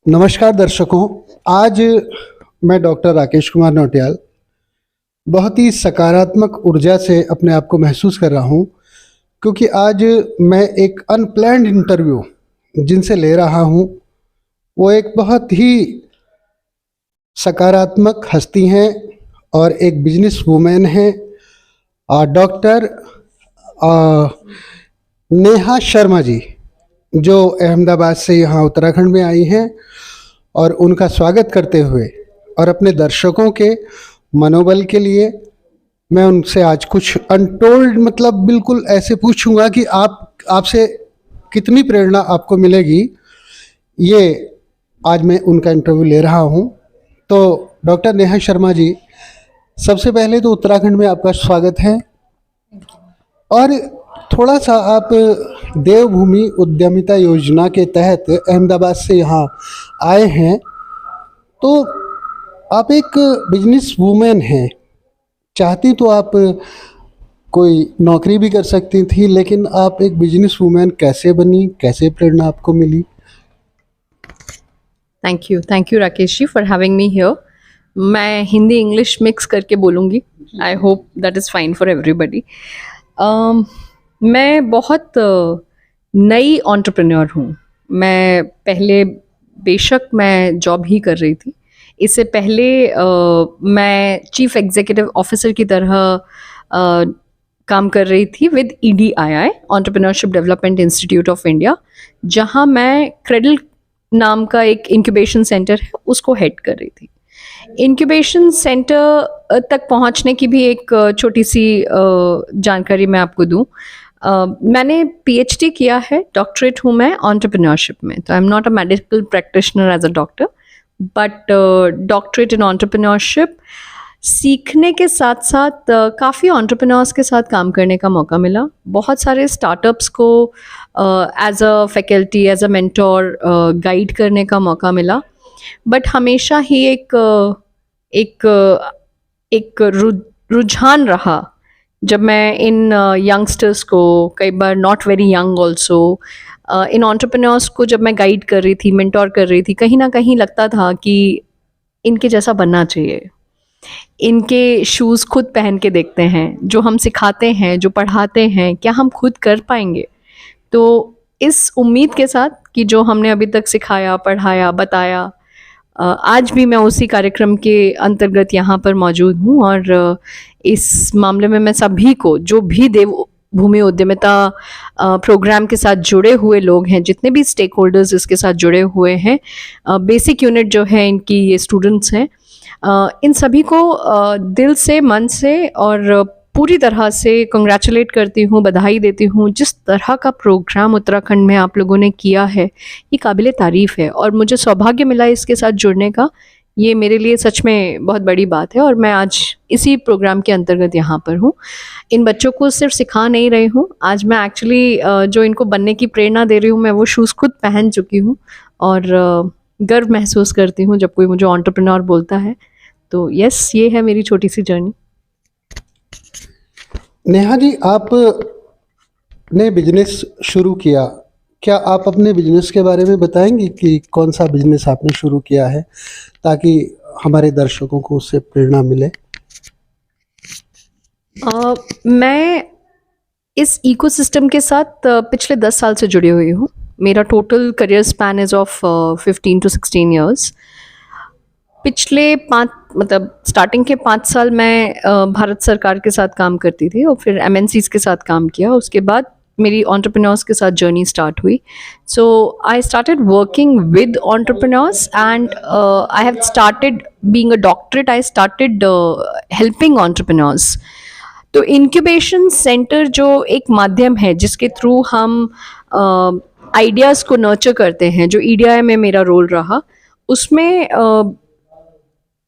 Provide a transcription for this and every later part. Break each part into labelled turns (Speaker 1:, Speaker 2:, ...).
Speaker 1: नमस्कार दर्शकों। आज मैं डॉक्टर राकेश कुमार नौटियाल बहुत ही सकारात्मक ऊर्जा से अपने आप को महसूस कर रहा हूँ, क्योंकि आज मैं एक अनप्लैन्ड इंटरव्यू जिनसे ले रहा हूँ वो एक बहुत ही सकारात्मक हस्ती हैं और एक बिजनेस वूमेन हैं, डॉक्टर नेहा शर्मा जी, जो अहमदाबाद से यहाँ उत्तराखंड में आई हैं। और उनका स्वागत करते हुए और अपने दर्शकों के मनोबल के लिए मैं उनसे आज कुछ अनटोल्ड, मतलब बिल्कुल ऐसे पूछूंगा कि आपसे कितनी प्रेरणा आपको मिलेगी, ये आज मैं उनका इंटरव्यू ले रहा हूँ। तो डॉक्टर नेहा शर्मा जी, सबसे पहले तो उत्तराखंड में आपका स्वागत है। और थोड़ा सा आप देवभूमि उद्यमिता योजना के तहत अहमदाबाद से यहाँ आए हैं, तो आप एक बिजनेस वूमेन हैं। चाहती तो आप कोई नौकरी भी कर सकती थी, लेकिन आप एक बिजनेस वूमेन कैसे बनी, कैसे प्रेरणा आपको मिली?
Speaker 2: Thank you Rakesh ji for having me here. मैं हिंदी इंग्लिश मिक्स करके बोलूँगी। I hope that is fine for everybody. मैं बहुत नई एंटरप्रेन्योर हूँ। मैं पहले बेशक मैं जॉब ही कर रही थी। इससे पहले मैं चीफ एग्जीक्यूटिव ऑफिसर की तरह काम कर रही थी with EDII, entrepreneurship development institute of India, जहाँ मैं क्रेडल नाम का एक इंक्यूबेशन सेंटर है उसको हेड कर रही थी। इंक्यूबेशन सेंटर तक पहुंचने की भी एक छोटी सी जानकारी मैं आपको दूं। मैंने PhD किया है, डॉक्टरेट हूँ मैं एंटरप्रेन्योरशिप में। तो I am not a medical practitioner as a doctor, but doctorate in entrepreneurship सीखने के साथ साथ काफ़ी एंटरप्रेन्योर्स के साथ काम करने का मौका मिला। बहुत सारे स्टार्टअप्स को as a faculty, as a mentor guide करने का मौका मिला। बट हमेशा ही एक रुझान रहा जब मैं इन यंगस्टर्स को, कई बार नॉट वेरी यंग ऑल्सो, इन एंटरप्रेन्योर्स को जब मैं गाइड कर रही थी, मेंटोर कर रही थी, कहीं ना कहीं लगता था कि इनके जैसा बनना चाहिए। इनके शूज़ खुद पहन के देखते हैं, जो हम सिखाते हैं, जो पढ़ाते हैं, क्या हम खुद कर पाएंगे। तो इस उम्मीद के साथ कि जो हमने अभी तक सिखाया, पढ़ाया, बताया, आज भी मैं उसी कार्यक्रम के अंतर्गत यहाँ पर मौजूद हूँ। और इस मामले में मैं सभी को, जो भी देवभूमि उद्यमिता प्रोग्राम के साथ जुड़े हुए लोग हैं, जितने भी स्टेक होल्डर्स इसके साथ जुड़े हुए हैं, बेसिक यूनिट जो है इनकी, ये स्टूडेंट्स हैं, इन सभी को दिल से, मन से और पूरी तरह से कंग्रेचुलेट करती हूँ, बधाई देती हूँ। जिस तरह का प्रोग्राम उत्तराखंड में आप लोगों ने किया है, ये काबिले तारीफ़ है और मुझे सौभाग्य मिला इसके साथ जुड़ने का। ये मेरे लिए सच में बहुत बड़ी बात है और मैं आज इसी प्रोग्राम के अंतर्गत यहाँ पर हूँ। इन बच्चों को सिर्फ सिखा नहीं रही हूँ, आज मैं एक्चुअली जो इनको बनने की प्रेरणा दे रही हूँ, मैं वो शूज़ खुद पहन चुकी हूँ और गर्व महसूस करती हूँ जब कोई मुझे एंटरप्रेन्योर बोलता है। तो यस, ये है मेरी छोटी सी जर्नी।
Speaker 1: नेहा जी, आपने बिजनेस शुरू किया, क्या आप अपने बिजनेस के बारे में बताएंगी कि कौन सा बिजनेस आपने शुरू किया है, ताकि हमारे दर्शकों को उससे प्रेरणा मिले?
Speaker 2: मैं इस इकोसिस्टम के साथ पिछले 10 साल से जुड़ी हुई हूँ। मेरा total career span is of 15 to 16 years। पिछले 5, मतलब स्टार्टिंग के 5 साल मैं भारत सरकार के साथ काम करती थी और फिर MNCs के साथ काम किया। उसके बाद मेरी एंटरप्रेन्योर्स के साथ जर्नी स्टार्ट हुई। So I started working with entrepreneurs and I have started being a doctorate, I started helping entrepreneurs. तो इंक्यूबेशन सेंटर जो एक माध्यम है जिसके थ्रू हम आइडियाज़ को नर्चर करते हैं, जो EDI में मेरा रोल रहा, उसमें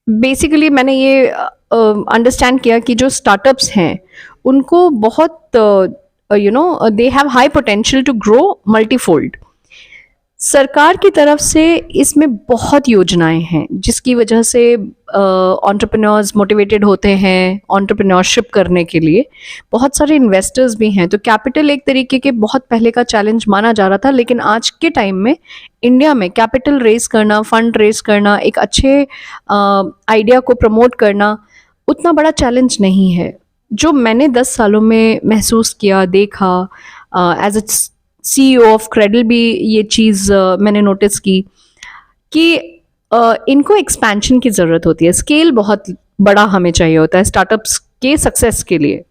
Speaker 2: बेसिकली मैंने ये अंडरस्टैंड किया कि जो स्टार्टअप्स हैं उनको बहुत they have high potential to grow multifold. सरकार की तरफ से इसमें बहुत योजनाएं हैं जिसकी वजह से एंटरप्रेन्योर्स मोटिवेटेड होते हैं एंटरप्रेन्योरशिप करने के लिए। बहुत सारे इन्वेस्टर्स भी हैं, तो कैपिटल एक तरीके के बहुत पहले का चैलेंज माना जा रहा था, लेकिन आज के टाइम में इंडिया में कैपिटल रेज करना, फंड रेज करना, एक अच्छे आइडिया को प्रमोट करना उतना बड़ा चैलेंज नहीं है। जो मैंने 10 सालों में महसूस किया, देखा, as a CEO of Cradle भी ये चीज़ मैंने नोटिस की कि इनको एक्सपेंशन की ज़रूरत होती है। स्केल बहुत बड़ा हमें चाहिए होता है स्टार्टअप्स के सक्सेस के लिए,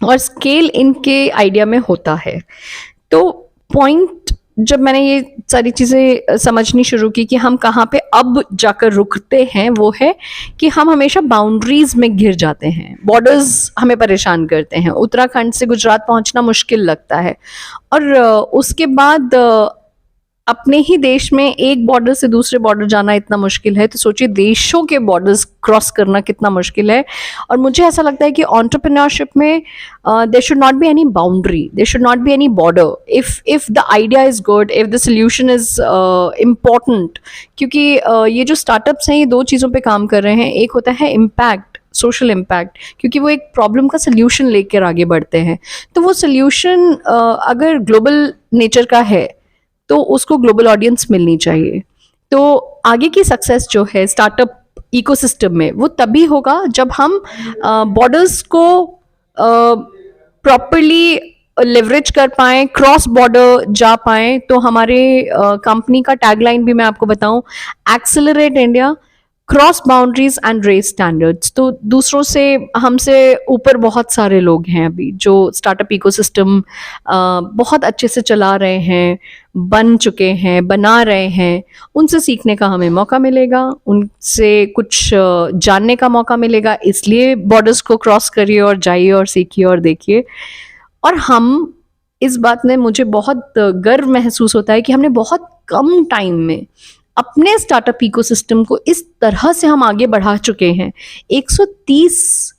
Speaker 2: और स्केल इनके आइडिया में होता है। तो पॉइंट जब मैंने ये सारी चीज़ें समझनी शुरू की कि हम कहाँ पे अब जाकर रुकते हैं, वो है कि हम हमेशा बाउंड्रीज में घिर जाते हैं। बॉर्डर्स हमें परेशान करते हैं। उत्तराखंड से गुजरात पहुंचना मुश्किल लगता है, और उसके बाद अपने ही देश में एक बॉर्डर से दूसरे बॉर्डर जाना इतना मुश्किल है, तो सोचिए देशों के बॉर्डर्स क्रॉस करना कितना मुश्किल है। और मुझे ऐसा लगता है कि एंटरप्रेन्योरशिप में there should not be any boundary, there should not be any border. If the idea is good, if the solution is important, क्योंकि ये जो स्टार्टअप्स हैं ये दो चीज़ों पे काम कर रहे हैं। एक होता है इम्पैक्ट, सोशल इम्पैक्ट, क्योंकि वो एक प्रॉब्लम का सोल्यूशन लेकर आगे बढ़ते हैं। तो वो सोल्यूशन अगर ग्लोबल नेचर का है तो उसको ग्लोबल ऑडियंस मिलनी चाहिए। तो आगे की सक्सेस जो है स्टार्टअप इकोसिस्टम में, वो तभी होगा जब हम बॉर्डर्स को प्रॉपरली लेवरेज कर पाएँ, क्रॉस बॉर्डर जा पाएँ। तो हमारे कंपनी का टैगलाइन भी मैं आपको बताऊं, accelerate India, cross boundaries and raise standards. तो दूसरों से, हमसे ऊपर बहुत सारे लोग हैं अभी जो स्टार्टअप इकोसिस्टम बहुत अच्छे से चला रहे हैं, बन चुके हैं, बना रहे हैं। उनसे सीखने का हमें मौका मिलेगा, उनसे कुछ जानने का मौका मिलेगा। इसलिए बॉर्डर्स को क्रॉस करिए और जाइए और सीखिए और देखिए। और हम, इस बात में मुझे बहुत गर्व महसूस होता है कि हमने बहुत कम टाइम में अपने स्टार्टअप इकोसिस्टम को इस तरह से हम आगे बढ़ा चुके हैं। 130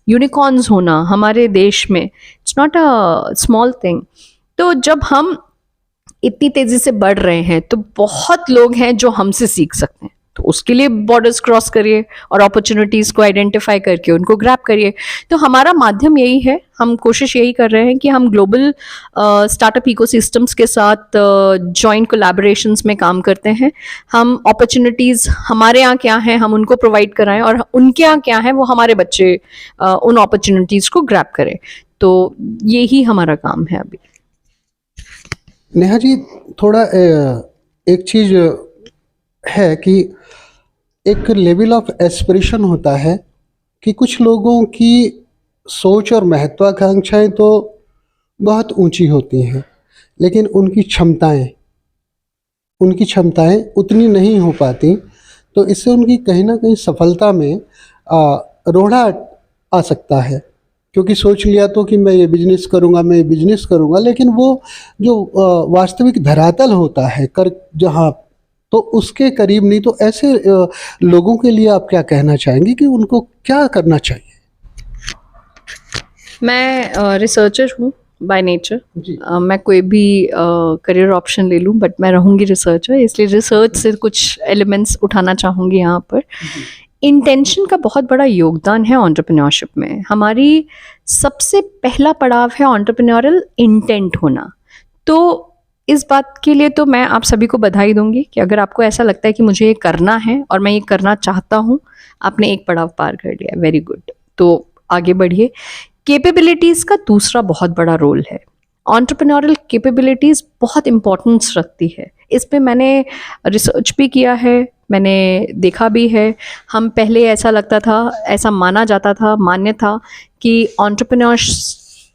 Speaker 2: यूनिकॉर्न्स होना हमारे देश में, it's not a small thing. तो जब हम इतनी तेजी से बढ़ रहे हैं तो बहुत लोग हैं जो हमसे सीख सकते हैं। तो उसके लिए बॉर्डर्स क्रॉस करिए और अपॉर्चुनिटीज़ को आइडेंटिफाई करके उनको ग्रैब करिए। तो हमारा माध्यम यही है, हम कोशिश यही कर रहे हैं कि हम ग्लोबल स्टार्टअप इकोसिस्टम्स के साथ जॉइंट कोलैबोरेशंस में काम करते हैं। हम अपॉर्चुनिटीज़ हमारे यहाँ क्या हैं हम उनको प्रोवाइड कराएं, और उनके यहाँ क्या है वो हमारे बच्चे उन अपॉर्चुनिटीज़ को ग्रैब करें। तो यही हमारा काम है अभी।
Speaker 1: नेहा जी, थोड़ा एक चीज़ है कि एक लेवल ऑफ एस्पिरेशन होता है कि कुछ लोगों की सोच और महत्वाकांक्षाएं तो बहुत ऊंची होती हैं, लेकिन उनकी क्षमताएं उतनी नहीं हो पाती। तो इससे उनकी कहीं ना कहीं सफलता में रोड़ा आ सकता है, क्योंकि सोच लिया तो कि मैं ये बिजनेस करूँगा, लेकिन वो जो वास्तविक धरातल होता है कर जहाँ, तो उसके करीब नहीं। तो ऐसे लोगों के लिए आप क्या कहना चाहेंगे कि उनको क्या करना चाहिए?
Speaker 2: मैं रिसर्चर हूँ बाय नेचर। मैं कोई भी करियर ऑप्शन ले लूँ, बट मैं रहूँगी रिसर्चर, इसलिए रिसर्च से कुछ एलिमेंट्स उठाना चाहूँगी यहाँ पर। इंटेंशन का बहुत बड़ा योगदान है एंटरप्रेन्योरशिप में। हमारी सबसे पहला पड़ाव है एंटरप्रेन्योरल इंटेंट होना। तो इस बात के लिए तो मैं आप सभी को बधाई दूंगी कि अगर आपको ऐसा लगता है कि मुझे ये करना है और मैं ये करना चाहता हूँ, आपने एक पड़ाव पार कर लिया, वेरी गुड। तो आगे बढ़िए। कैपेबिलिटीज़ का दूसरा बहुत बड़ा रोल है। एंटरप्रेन्योरल कैपेबिलिटीज़ बहुत इंपॉर्टेंस रखती है। इस पे मैंने रिसर्च भी किया है, मैंने देखा भी है। हम पहले ऐसा लगता था, ऐसा माना जाता था, मान्य था कि एंटरप्रेन्योर्स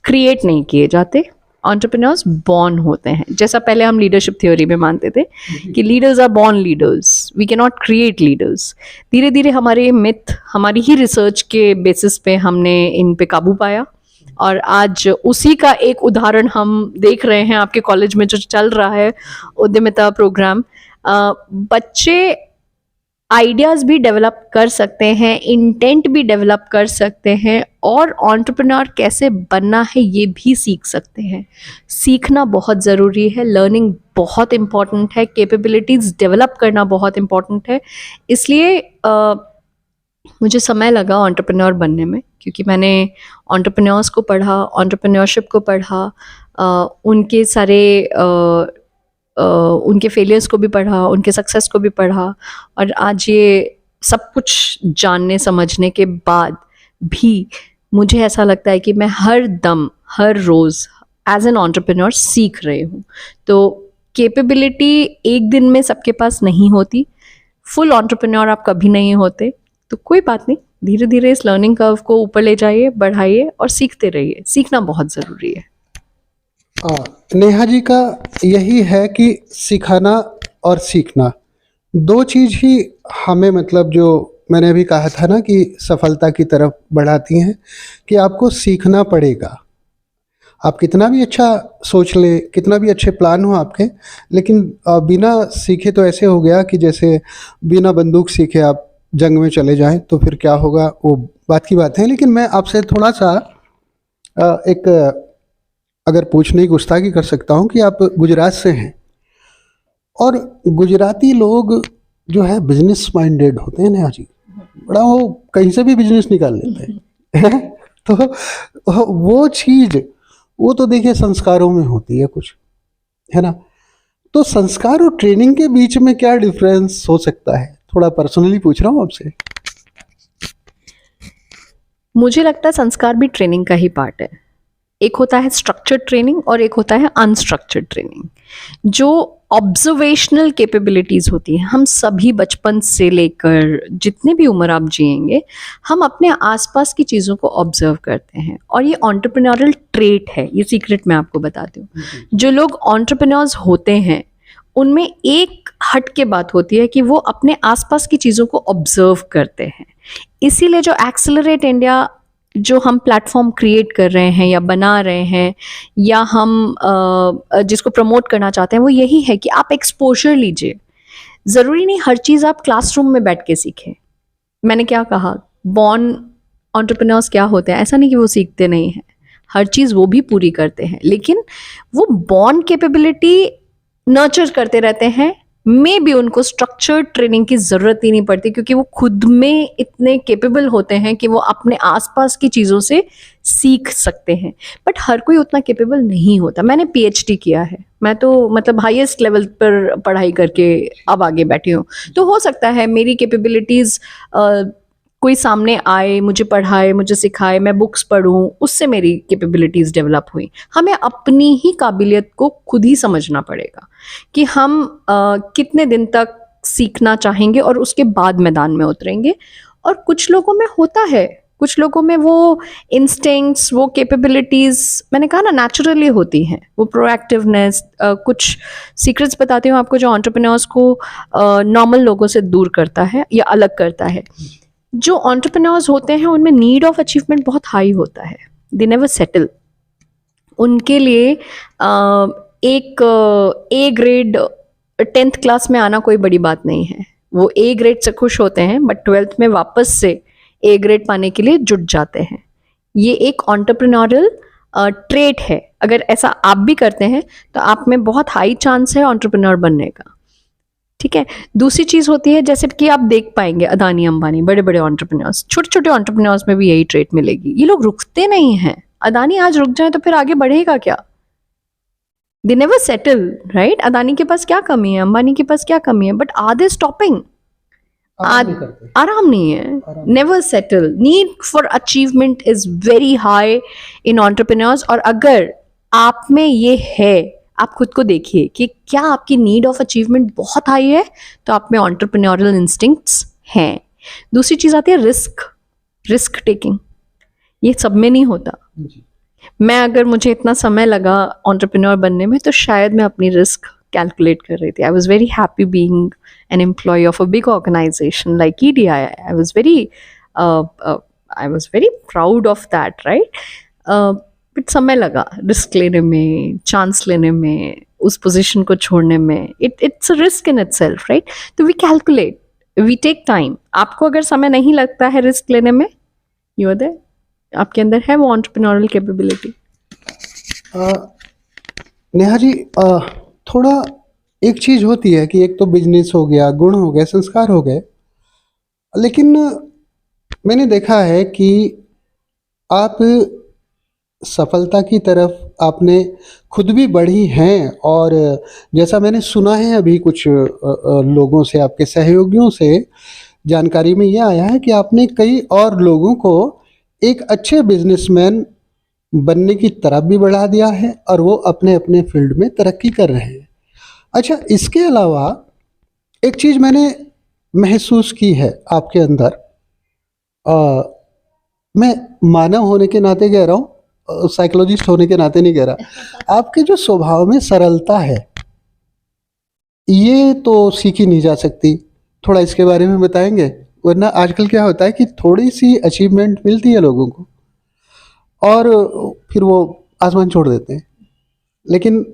Speaker 2: क्रिएट नहीं किए जाते, एंटरप्रेन्योर्स बॉर्न होते हैं। जैसा पहले हम लीडरशिप थ्योरी में मानते थे कि leaders are born leaders, we can not create leaders. धीरे धीरे हमारे मिथ, हमारी ही रिसर्च के बेसिस पे हमने इन पे काबू पाया, और आज उसी का एक उदाहरण हम देख रहे हैं आपके कॉलेज में जो चल रहा है उद्यमिता प्रोग्राम। बच्चे आइडियाज़ भी डेवलप कर सकते हैं, इंटेंट भी डेवलप कर सकते हैं, और एंटरप्रेन्योर कैसे बनना है ये भी सीख सकते हैं। सीखना बहुत ज़रूरी है, लर्निंग बहुत इम्पॉर्टेंट है, कैपेबिलिटीज़ डेवलप करना बहुत इम्पॉर्टेंट है। इसलिए मुझे समय लगा एंटरप्रेन्योर बनने में, क्योंकि मैंने एंटरप्रेन्योर्स को पढ़ा, एंटरप्रेन्योरशिप को पढ़ा, उनके सारे उनके फेलियर्स को भी पढ़ा, उनके सक्सेस को भी पढ़ा, और आज ये सब कुछ जानने समझने के बाद भी मुझे ऐसा लगता है कि मैं हर दम, हर रोज़ एज एन एंटरप्रेन्योर सीख रही हूँ। तो कैपेबिलिटी एक दिन में सबके पास नहीं होती, फुल एंटरप्रेन्योर आप कभी नहीं होते, तो कोई बात नहीं, धीरे धीरे इस लर्निंग कर्व को ऊपर ले जाइए, बढ़ाइए और सीखते रहिए। सीखना बहुत ज़रूरी है।
Speaker 1: नेहा जी का यही है कि सिखाना और सीखना दो चीज़ ही हमें, मतलब जो मैंने अभी कहा था ना कि सफलता की तरफ बढ़ाती हैं, कि आपको सीखना पड़ेगा। आप कितना भी अच्छा सोच ले, कितना भी अच्छे प्लान हो आपके, लेकिन बिना सीखे तो ऐसे हो गया कि जैसे बिना बंदूक सीखे आप जंग में चले जाएं, तो फिर क्या होगा वो बात की बात है। लेकिन मैं आपसे थोड़ा सा एक अगर पूछने की गुस्ताखी कर सकता हूँ कि आप गुजरात से हैं, और गुजराती लोग जो है बिजनेस माइंडेड होते हैं ना जी, बड़ा वो कहीं से भी बिजनेस निकाल लेते हैं तो वो चीज़, वो तो देखिए संस्कारों में होती है कुछ, है ना। तो संस्कार और ट्रेनिंग के बीच में क्या डिफरेंस हो सकता है, थोड़ा पर्सनली पूछ रहा हूँ आपसे।
Speaker 2: मुझे लगता है संस्कार भी ट्रेनिंग का ही पार्ट है। एक होता है स्ट्रक्चर्ड ट्रेनिंग और एक होता है अनस्ट्रक्चर्ड ट्रेनिंग। जो ऑब्जर्वेशनल कैपेबिलिटीज़ होती हैं, हम सभी बचपन से लेकर जितने भी उम्र आप जिएंगे, हम अपने आसपास की चीज़ों को ऑब्जर्व करते हैं, और ये एंटरप्रेन्योरल ट्रेट है। ये सीक्रेट मैं आपको बताती हूँ। जो लोग एंटरप्रेन्योर्स होते हैं उनमें एक हट के बात होती है कि वो अपने आसपास की चीज़ों को ऑब्जर्व करते हैं। इसीलिए जो एक्सेलरेट इंडिया, जो हम प्लेटफॉर्म क्रिएट कर रहे हैं या बना रहे हैं, या हम जिसको प्रमोट करना चाहते हैं, वो यही है कि आप एक्सपोजर लीजिए। ज़रूरी नहीं हर चीज़ आप क्लासरूम में बैठ के सीखें। मैंने क्या कहा, बॉर्न एंटरप्रेन्योर्स क्या होते हैं, ऐसा नहीं कि वो सीखते नहीं हैं, हर चीज़ वो भी पूरी करते हैं, लेकिन वो बॉर्न कैपेबिलिटी नर्चर करते रहते हैं। मे भी उनको स्ट्रक्चर्ड ट्रेनिंग की ज़रूरत ही नहीं पड़ती, क्योंकि वो खुद में इतने कैपेबल होते हैं कि वो अपने आसपास की चीज़ों से सीख सकते हैं। बट हर कोई उतना कैपेबल नहीं होता। मैंने पीएचडी किया है, मैं तो मतलब हाईएस्ट लेवल पर पढ़ाई करके अब आगे बैठी हूँ, तो हो सकता है मेरी कैपेबिलिटीज़ कोई सामने आए, मुझे पढ़ाए, मुझे सिखाए, मैं बुक्स पढूं, उससे मेरी कैपेबिलिटीज़ डेवलप हुई। हमें अपनी ही काबिलियत को खुद ही समझना पड़ेगा कि हम कितने दिन तक सीखना चाहेंगे और उसके बाद मैदान में उतरेंगे। और कुछ लोगों में होता है, कुछ लोगों में वो इंस्टिंक्ट्स, वो कैपेबिलिटीज़, मैंने कहा ना, नेचुरली होती हैं। वो प्रोएक्टिवनेस, कुछ सीक्रेट्स बताती हूँ आपको जो एंटरप्रेन्योर्स को नॉर्मल लोगों से दूर करता है या अलग करता है। जो एंटरप्रेन्योर्स होते हैं उनमें नीड ऑफ अचीवमेंट बहुत हाई होता है। They never settle. उनके लिए एक ए ग्रेड 10th क्लास में आना कोई बड़ी बात नहीं है। वो ए ग्रेड से खुश होते हैं, बट 12th में वापस से ए ग्रेड पाने के लिए जुट जाते हैं। ये एक एंटरप्रेन्योरल ट्रेट है। अगर ऐसा आप भी करते हैं तो आप में बहुत हाई चांस है एंटरप्रेन्योर बनने का। ठीक है। दूसरी चीज़ होती है, जैसे कि आप देख पाएंगे अदानी, अंबानी, बड़े बड़े एंटरप्रेन्योर्स, छोटे छोटे एंटरप्रेन्योर्स में भी यही ट्रेट मिलेगी। ये लोग रुकते नहीं हैं। अदानी आज रुक जाए तो फिर आगे बढ़ेगा क्या? They never settle, right? Adani के पास क्या कमी है, अंबानी के पास क्या कमी है, बट आर दे स्टॉपिंग? आराम नहीं है। Never settle. Need for achievement is very high in entrepreneurs. और अगर आप में ये है, आप खुद को देखिए कि क्या आपकी नीड ऑफ अचीवमेंट बहुत हाई है, तो आप में एंटरप्रेन्योरल इंस्टिंक्ट्स हैं। दूसरी चीज़ आती है रिस्क टेकिंग। ये सब में नहीं होता। मैं, अगर मुझे इतना समय लगा एंटरप्रेन्योर बनने में, तो शायद मैं अपनी रिस्क कैलकुलेट कर रही थी। I was very happy being an employee of a big organization like EDI. I was very proud of that, right? But समय लगा रिस्क लेने में, चांस लेने में, उस पोजीशन को छोड़ने में। It's a risk in itself, right? तो we calculate, we take time. आपको अगर समय नहीं लगता है रिस्क लेने में, यू आर देयर, आपके अंदर है वो एंटरप्रेन्योरल कैपेबिलिटी।
Speaker 1: नेहा जी, थोड़ा एक चीज होती है कि एक तो बिजनेस हो गया, गुण हो गए, संस्कार हो गए, लेकिन मैंने देखा है कि आप सफलता की तरफ आपने खुद भी बढ़ी हैं, और जैसा मैंने सुना है अभी कुछ लोगों से, आपके सहयोगियों से जानकारी में ये आया है कि आपने कई और लोगों को एक अच्छे बिजनेसमैन बनने की तरफ भी बढ़ा दिया है, और वो अपने अपने फील्ड में तरक्की कर रहे हैं। अच्छा, इसके अलावा एक चीज़ मैंने महसूस की है आपके अंदर, अ, मैं मानव होने के नाते कह रहा हूँ, साइकोलॉजिस्ट होने के नाते नहीं कह रहा। आपके जो स्वभाव में सरलता है, ये तो सीखी नहीं जा सकती। थोड़ा इसके बारे में बताएंगे? वरना आजकल क्या होता है कि थोड़ी सी अचीवमेंट मिलती है लोगों को और फिर वो आसमान छोड़ देते हैं, लेकिन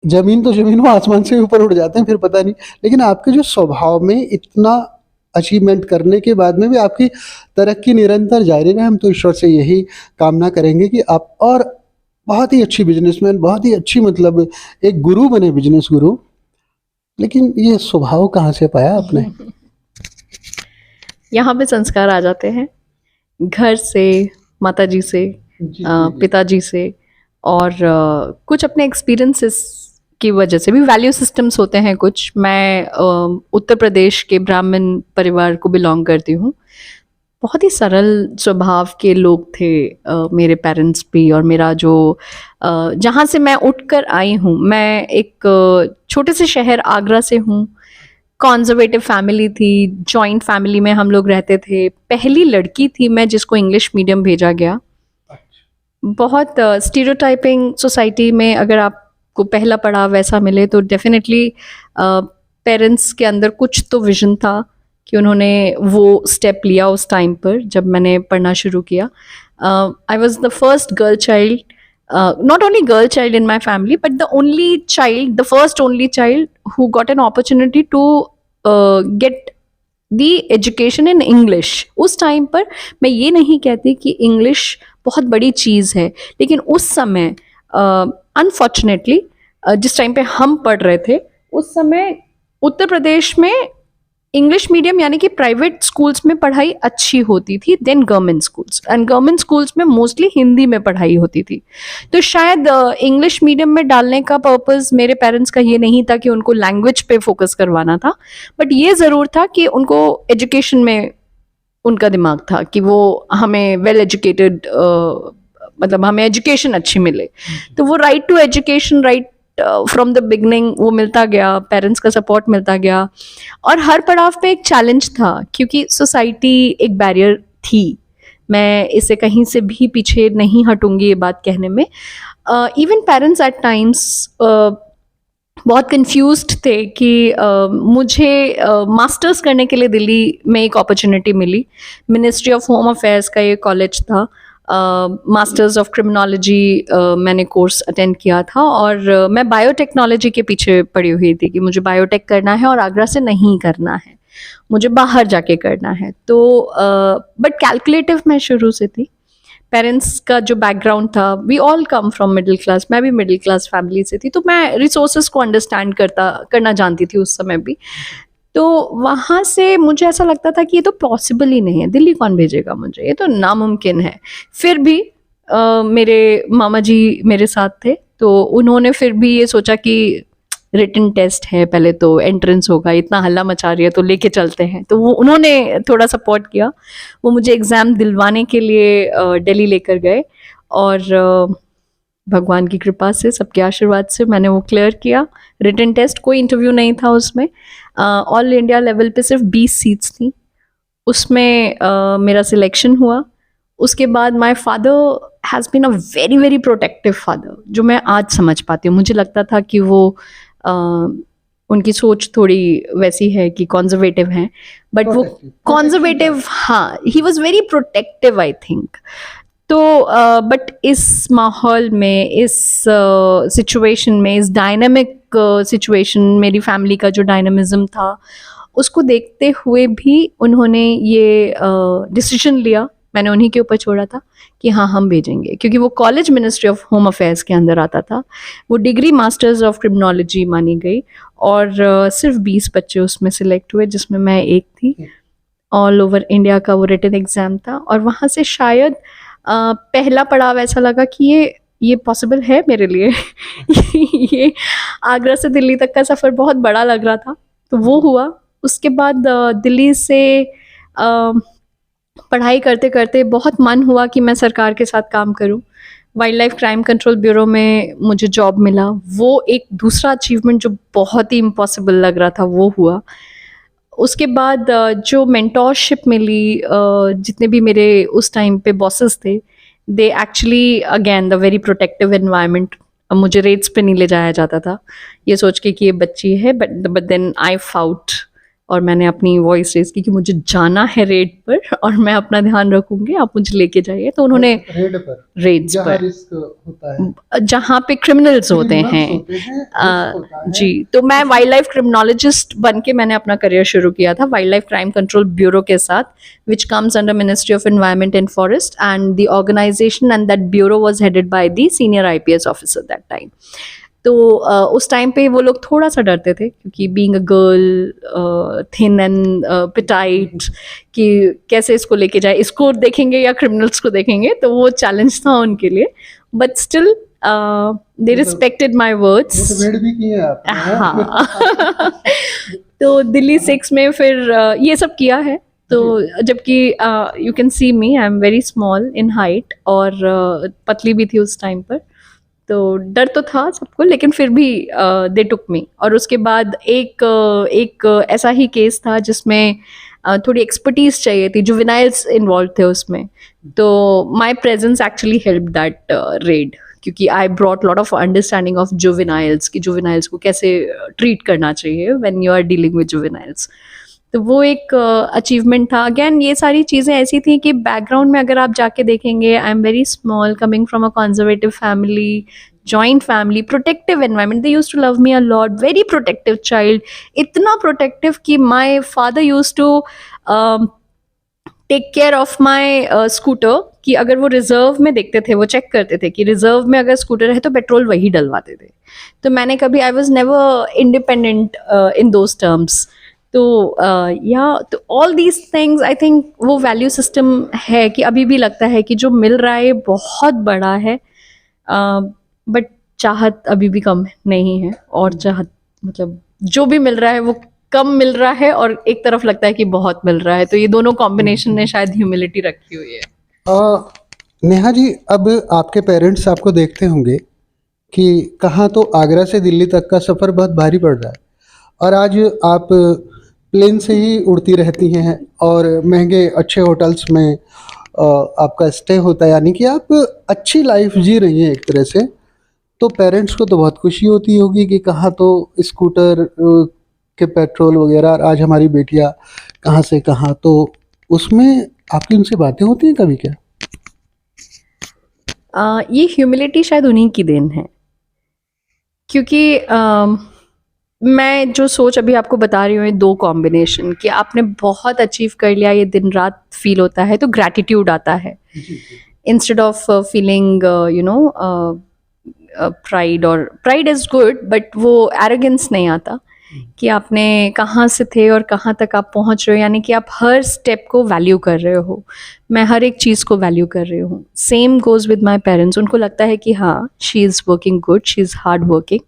Speaker 1: जमीन तो जमीन, वो आसमान से ऊपर उड़ जाते हैं, फिर पता नहीं। लेकिन आपके जो स्वभाव में इतना अचीवमेंट करने के बाद में भी आपकी तरक्की निरंतर जारी रहे, हम तो ईश्वर से यही कामना करेंगे कि आप और बहुत ही अच्छी बिजनेसमैन, बहुत ही अच्छी, मतलब एक गुरु बने, बिजनेस गुरु। लेकिन ये स्वभाव कहाँ से पाया आपने?
Speaker 2: यहाँ पे संस्कार आ जाते हैं, घर से, माताजी से, पिताजी से, और कुछ अपने एक्सपीरियंसेस की वजह से भी। वैल्यू सिस्टम्स होते हैं कुछ। मैं उत्तर प्रदेश के ब्राह्मण परिवार को बिलोंग करती हूँ। बहुत ही सरल स्वभाव के लोग थे मेरे पेरेंट्स भी, और मेरा जो जहाँ से मैं उठकर आई हूँ, मैं एक छोटे से शहर आगरा से हूँ। कॉन्जर्वेटिव फैमिली थी, जॉइंट फैमिली में हम लोग रहते थे। पहली लड़की थी मैं जिसको इंग्लिश मीडियम भेजा गया। बहुत स्टीरियोटाइपिंग सोसाइटी में अगर आपको पहला पड़ाव वैसा मिले तो डेफिनेटली पेरेंट्स के अंदर कुछ तो विजन था कि उन्होंने वो स्टेप लिया उस टाइम पर जब मैंने पढ़ना शुरू किया। I was the first girl child, not only girl child in my family, but the only child, the first only child who got an opportunity to get the education in English. उस time पर मैं ये नहीं कहती कि English बहुत बड़ी चीज़ है, लेकिन उस समय अनफॉर्चुनेटली जिस टाइम पे हम पढ़ रहे थे, उस समय उत्तर प्रदेश में इंग्लिश मीडियम यानी कि प्राइवेट स्कूल्स में पढ़ाई अच्छी होती थी than government schools, and government schools में मोस्टली हिंदी में पढ़ाई होती थी। तो शायद इंग्लिश मीडियम में डालने का पर्पस मेरे पेरेंट्स का ये नहीं था कि उनको लैंग्वेज पे फोकस करवाना था, बट ये ज़रूर था कि उनको एजुकेशन में उनका दिमाग था कि वो हमें वेल एजुकेटेड, मतलब हमें एजुकेशन अच्छी मिले। तो वो right to education, right from the beginning वो मिलता गया, पेरेंट्स का सपोर्ट मिलता गया। और हर पड़ाव पे एक चैलेंज था क्योंकि सोसाइटी एक बैरियर थी। मैं इससे कहीं से भी पीछे नहीं हटूंगी ये बात कहने में। इवन पेरेंट्स एट टाइम्स बहुत कंफ्यूज्ड थे कि मुझे मास्टर्स करने के लिए दिल्ली में एक अपॉर्चुनिटी मिली। मिनिस्ट्री ऑफ होम अफेयर्स का ये कॉलेज था। मास्टर्स ऑफ क्रिमिनोलॉजी मैंने कोर्स अटेंड किया था, और मैं बायोटेक्नोलॉजी के पीछे पड़ी हुई थी कि मुझे बायोटेक करना है और आगरा से नहीं करना है, मुझे बाहर जाके करना है। तो बट कैलकुलेटिव मैं शुरू से थी। पेरेंट्स का जो बैकग्राउंड था, we all come from middle class, मैं भी मिडिल क्लास फैमिली से थी, तो मैं रिसोर्सेज को अंडरस्टैंड करना जानती थी उस समय भी। तो वहाँ से मुझे ऐसा लगता था कि ये तो पॉसिबल ही नहीं है, दिल्ली कौन भेजेगा मुझे, ये तो नामुमकिन है। फिर भी मेरे मामा जी मेरे साथ थे, तो उन्होंने फिर भी ये सोचा कि रिटन टेस्ट है, पहले तो एंट्रेंस होगा, इतना हल्ला मचा रही है तो लेके चलते हैं। तो वो उन्होंने थोड़ा सपोर्ट किया, वो मुझे एग्ज़ाम दिलवाने के लिए दिल्ली लेकर गए, और भगवान की कृपा से, सबके आशीर्वाद से मैंने वो क्लियर किया। रिटन टेस्ट, कोई इंटरव्यू नहीं था उसमें। ऑल इंडिया लेवल पे सिर्फ 20 सीट्स थी, उसमें मेरा सिलेक्शन हुआ। उसके बाद my father has been a very very protective father, जो मैं आज समझ पाती हूँ। मुझे लगता था कि वो उनकी सोच थोड़ी वैसी है कि कॉन्जर्वेटिव हैं, बट वो कॉन्जर्वेटिव, हाँ, he was very protective I think. तो बट इस माहौल में, इस सिचुएशन में, इस डायनामिक सिचुएशन, मेरी फैमिली का जो डायनामिज्म था, उसको देखते हुए भी उन्होंने ये डिसीजन लिया। मैंने उन्हीं के ऊपर छोड़ा था कि हाँ हम भेजेंगे, क्योंकि वो college ministry of home affairs के अंदर आता था। वो डिग्री मास्टर्स ऑफ क्रिमिनोलॉजी मानी गई और सिर्फ 20 बच्चे उसमें सिलेक्ट हुए, जिसमें मैं एक थी। ऑल ओवर इंडिया का वो रिटन एग्ज़ाम था और वहाँ से शायद पहला पड़ाव ऐसा लगा कि ये पॉसिबल है मेरे लिए। ये आगरा से दिल्ली तक का सफ़र बहुत बड़ा लग रहा था, तो वो हुआ। उसके बाद दिल्ली से पढ़ाई करते करते बहुत मन हुआ कि मैं सरकार के साथ काम करूं। Wild life crime control bureau में मुझे जॉब मिला। वो एक दूसरा अचीवमेंट जो बहुत ही इम्पॉसिबल लग रहा था वो हुआ। उसके बाद जो मेंटोरशिप मिली, जितने भी मेरे उस टाइम पे बॉसेस थे, they actually again the very protective environment. मुझे रेट्स पे नहीं ले जाया जाता था ये सोच के कि ये बच्ची है, बट देन आई फाउट और मैंने अपनी वॉइस रेज की कि मुझे जाना है रेड पर और मैं अपना ध्यान रखूंगी, आप मुझे लेके जाइए। तो उन्होंने रेड्स पर
Speaker 1: रिस्क होता है,
Speaker 2: जहाँ पे क्रिमिनल्स होते हैं, जी। तो मैं वाइल्ड लाइफ क्रिमिनोलॉजिस्ट बन के मैंने अपना करियर शुरू किया था wildlife crime control bureau के साथ, which comes under ministry of environment and forest, and the organization and that bureau was headed by the senior IPS officer that time. तो उस टाइम पे वो लोग थोड़ा सा डरते थे, क्योंकि being a girl, thin and petite, कि कैसे इसको लेके जाए, इसको देखेंगे या क्रिमिनल्स को देखेंगे, तो वो चैलेंज था उनके लिए। But still they respected my words.
Speaker 1: Wait भी किए आप।
Speaker 2: हाँ। तो दिल्ली 6 में फिर ये सब किया है। तो जबकि you can see me, I am very small in height और पतली भी थी उस टाइम पर, तो डर तो था सबको, लेकिन फिर भी दे टुक मी। और उसके बाद एक ऐसा ही केस था जिसमें थोड़ी एक्सपर्टीज चाहिए थी, जुवेनाइल्स इन्वॉल्व थे उसमें। तो my presence actually help that raid, क्योंकि I brought lot of understanding of juveniles, कि जुवेनाइल्स को कैसे ट्रीट करना चाहिए when you are dealing with juveniles. तो वो एक अचीवमेंट था। अगेन ये सारी चीज़ें ऐसी थी कि बैकग्राउंड में अगर आप जाके देखेंगे, I am very small, coming from a conservative family, joint family, protective environment, they used to love me a lot, very protective child, इतना प्रोटेक्टिव कि my father used to take care of my scooter, कि अगर वो reserve में देखते थे, वो check करते थे कि रिजर्व में अगर स्कूटर है तो पेट्रोल वही डलवाते थे। तो मैंने कभी, I was never independent in those terms. तो तो all these things, I think वो वैल्यू सिस्टम है कि अभी भी लगता है कि जो मिल रहा है बहुत बड़ा है, बट चाहत अभी भी कम नहीं है। और चाहत मतलब जो भी मिल रहा है वो कम मिल रहा है, और एक तरफ लगता है कि बहुत मिल रहा है। तो ये दोनों कॉम्बिनेशन ने शायद ह्यूमिलिटी रखी हुई है।
Speaker 1: नेहा जी, अब आपके पेरेंट्स आपको देखते होंगे कि कहाँ तो आगरा से दिल्ली तक का सफ़र बहुत भारी पड़ रहा है, और आज आप प्लेन से ही उड़ती रहती हैं और महंगे अच्छे होटल्स में आपका स्टे होता है, यानी कि आप अच्छी लाइफ जी रही हैं एक तरह से। तो पेरेंट्स को तो बहुत खुशी होती होगी कि कहाँ तो स्कूटर के पेट्रोल वगैरह, आज हमारी बेटियाँ कहाँ से कहाँ। तो उसमें आपकी उनसे बातें होती हैं कभी क्या?
Speaker 2: ये ह्यूमिलिटी शायद उन्हीं की देन है, क्योंकि मैं जो सोच अभी आपको बता रही हूँ, ये दो कॉम्बिनेशन, कि आपने बहुत अचीव कर लिया, ये दिन रात फील होता है, तो ग्रैटिट्यूड आता है इंस्टेड ऑफ फीलिंग प्राइड। और प्राइड इज़ गुड, बट वो एरोगेंस नहीं आता कि आपने कहाँ से थे और कहाँ तक आप पहुँच रहे हो, यानी कि आप हर स्टेप को वैल्यू कर रहे हो। मैं हर एक चीज़ को वैल्यू कर रही हूँ। Same goes with my parents. उनको लगता है कि हाँ, she is working good, she is hard working,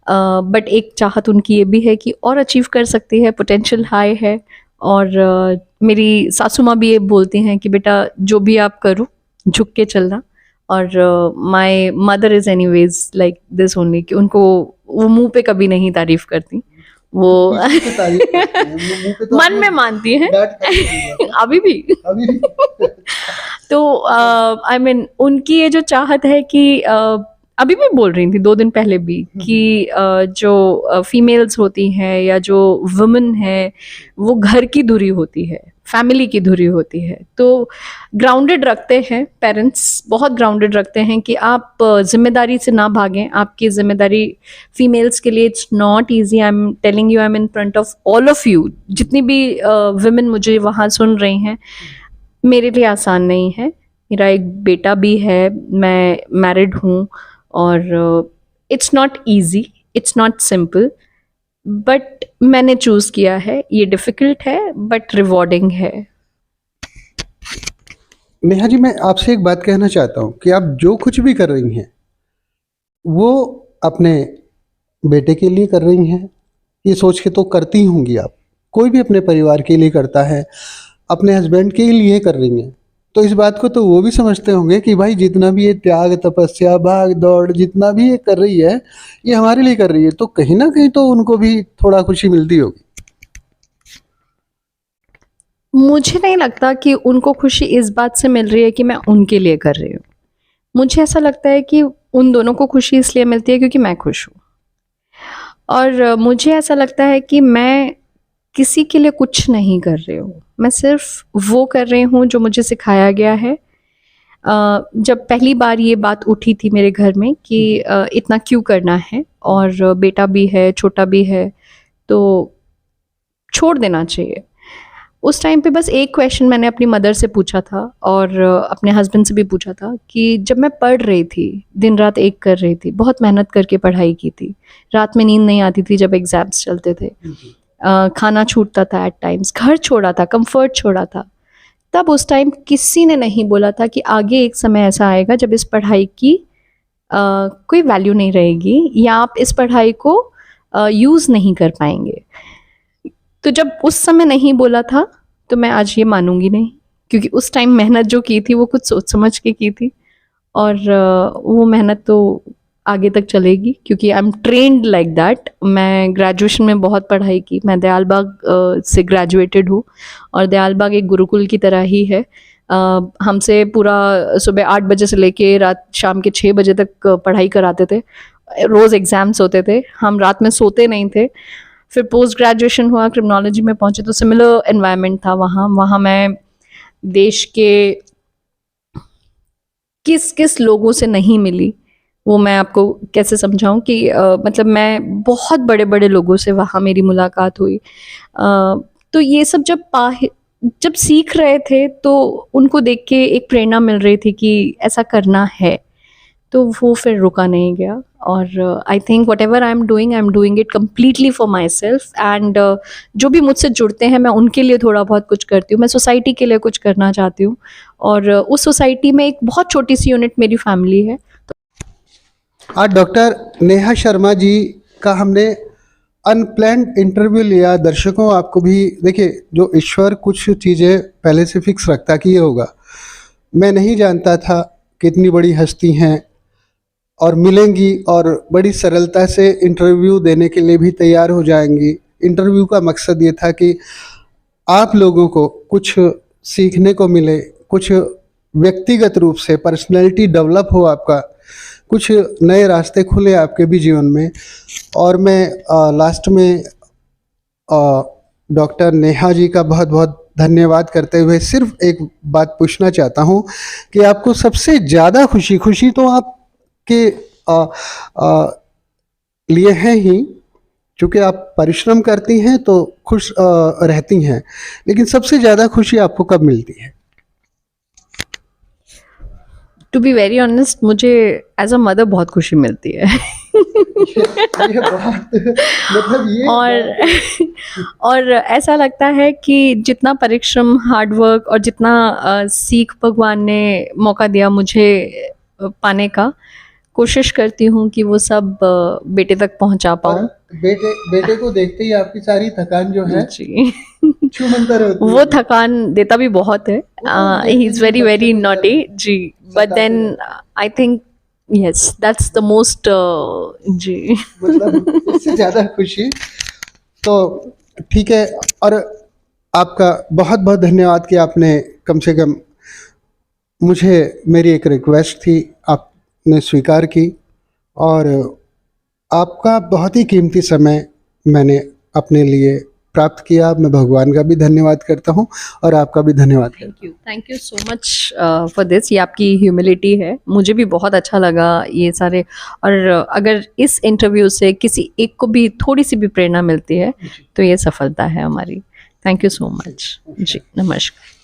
Speaker 2: but एक चाहत उनकी ये भी है कि और अचीव कर सकती है, पोटेंशियल हाई है। और मेरी सासू माँ भी ये बोलती हैं कि बेटा जो भी आप करो झुक के चलना। और my mother is anyways like this only, कि उनको वो मुंह पे कभी नहीं तारीफ करती, वो मन में मानती हैं अभी भी। तो आई मीन उनकी ये जो चाहत है कि अभी भी बोल रही थी 2 दिन पहले भी कि जो फीमेल्स होती हैं या जो वुमेन है, वो घर की धुरी होती है, फैमिली की धुरी होती है। तो ग्राउंडेड रखते हैं पेरेंट्स, बहुत ग्राउंडेड रखते हैं कि आप जिम्मेदारी से ना भागें। आपकी जिम्मेदारी फीमेल्स के लिए it's not easy. I am telling you, I am in front of all of you, जितनी भी वुमेन मुझे वहाँ सुन रही हैं। मेरे लिए आसान नहीं है। मेरा एक बेटा भी है, मैं मैरिड हूँ, और it's not easy, it's not simple, but मैंने चूज़ किया है। ये डिफ़िकल्ट है बट रिवॉर्डिंग है।
Speaker 1: नेहा जी, मैं आपसे एक बात कहना चाहता हूँ कि आप जो कुछ भी कर रही हैं वो अपने बेटे के लिए कर रही हैं, ये सोच के तो करती होंगी आप। कोई भी अपने परिवार के लिए करता है, अपने हस्बैंड के लिए कर रही हैं, तो इस बात को तो वो भी समझते होंगे कि भाई जितना भी ये त्याग, तपस्या, भाग दौड़ जितना भी ये कर रही है, ये हमारे लिए कर रही है, तो कहीं ना कहीं तो उनको भी थोड़ा खुशी मिलती होगी।
Speaker 2: मुझे नहीं लगता कि उनको खुशी इस बात से मिल रही है कि मैं उनके लिए कर रही हूँ। मुझे ऐसा लगता है कि उन दोनों को खुशी इसलिए मिलती है क्योंकि मैं खुश हूँ। और मुझे ऐसा लगता है कि मैं किसी के लिए कुछ नहीं कर रही हूँ, मैं सिर्फ वो कर रही हूँ जो मुझे सिखाया गया है। जब पहली बार ये बात उठी थी मेरे घर में कि इतना क्यों करना है, और बेटा भी है, छोटा भी है, तो छोड़ देना चाहिए। उस टाइम पे बस एक क्वेश्चन मैंने अपनी मदर से पूछा था और अपने हस्बैंड से भी पूछा था कि जब मैं पढ़ रही थी, दिन रात एक कर रही थी, बहुत मेहनत करके पढ़ाई की थी, रात में नींद नहीं आती थी जब एग्ज़ाम्स चलते थे, खाना छूटता था एट टाइम्स, घर छोड़ा था, कंफर्ट छोड़ा था, तब उस टाइम किसी ने नहीं बोला था कि आगे एक समय ऐसा आएगा जब इस पढ़ाई की कोई वैल्यू नहीं रहेगी या आप इस पढ़ाई को यूज़ नहीं कर पाएंगे। तो जब उस समय नहीं बोला था तो मैं आज ये मानूंगी नहीं, क्योंकि उस टाइम मेहनत जो की थी वो कुछ सोच समझ के की थी, और वो मेहनत तो आगे तक चलेगी क्योंकि I am trend like that. मैं ग्रेजुएशन में बहुत पढ़ाई की, मैं दयालबाग से ग्रेजुएटेड हूँ, और दयालबाग एक गुरुकुल की तरह ही है। हमसे पूरा सुबह 8 बजे से लेके रात शाम के 6 बजे तक पढ़ाई कराते थे, रोज़ एग्ज़ाम्स होते थे, हम रात में सोते नहीं थे। फिर पोस्ट ग्रेजुएशन हुआ, क्रिमिनोलॉजी में पहुंचे तो सिमिलर एनवायरनमेंट था वहाँ मैं देश के किस किस लोगों से नहीं मिली वो मैं आपको कैसे समझाऊं कि मतलब मैं बहुत बड़े बड़े लोगों से वहाँ मेरी मुलाकात हुई। तो ये सब जब सीख रहे थे तो उनको देख के एक प्रेरणा मिल रही थी कि ऐसा करना है, तो वो फिर रुका नहीं गया। और I think what ever I am doing it completely for my self, and जो भी मुझसे जुड़ते हैं मैं उनके लिए थोड़ा बहुत कुछ करती हूँ, मैं सोसाइटी के लिए कुछ करना चाहती हूँ, और उस सोसाइटी में एक बहुत छोटी सी यूनिट मेरी फैमिली है।
Speaker 1: आज डॉक्टर नेहा शर्मा जी का हमने अनप्लान्ड इंटरव्यू लिया। दर्शकों, आपको भी देखिए, जो ईश्वर कुछ चीज़ें पहले से फिक्स रखता कि ये होगा। मैं नहीं जानता था कितनी बड़ी हस्ती हैं और मिलेंगी और बड़ी सरलता से इंटरव्यू देने के लिए भी तैयार हो जाएंगी। इंटरव्यू का मकसद ये था कि आप लोगों को कुछ सीखने को मिले, कुछ व्यक्तिगत रूप से पर्सनैलिटी डेवलप हो, आपका कुछ नए रास्ते खुले आपके भी जीवन में। और मैं लास्ट में डॉक्टर नेहा जी का बहुत बहुत धन्यवाद करते हुए सिर्फ एक बात पूछना चाहता हूँ कि आपको सबसे ज़्यादा खुशी तो आपके लिए है ही, चूँकि आप परिश्रम करती हैं तो खुश रहती हैं, लेकिन सबसे ज़्यादा खुशी आपको कब मिलती है?
Speaker 2: टू बी वेरी ऑनेस्ट, मुझे एज अ मदर बहुत खुशी मिलती है।
Speaker 1: ये बात मतलब ये
Speaker 2: और ऐसा लगता है कि जितना परिश्रम, हार्ड वर्क और जितना सीख भगवान ने मौका दिया मुझे पाने का, कोशिश करती हूँ कि वो सब बेटे तक पहुँचा पाऊँ।
Speaker 1: बेटे को देखते ही आपकी सारी थकान जो है
Speaker 2: जी
Speaker 1: छूमंतर होती
Speaker 2: वो
Speaker 1: है।
Speaker 2: थकान देता भी बहुत है, he is very very naughty जी, but then I think yes that's the most जी।
Speaker 1: मतलब इससे ज़्यादा खुशी तो ठीक है। और आपका बहुत बहुत धन्यवाद कि आपने कम से कम मुझे, मेरी एक रिक्वेस्ट थी, आपने स्वीकार की, और आपका बहुत ही कीमती समय मैंने अपने लिए प्राप्त किया। मैं भगवान का भी धन्यवाद करता हूँ और आपका भी धन्यवाद करता हूँ।
Speaker 2: Thank you so much for this. ये आपकी ह्यूमिलिटी है, मुझे भी बहुत अच्छा लगा ये सारे। और अगर इस इंटरव्यू से किसी एक को भी थोड़ी सी भी प्रेरणा मिलती है तो ये सफलता है हमारी। थैंक यू सो मच जी, नमस्कार।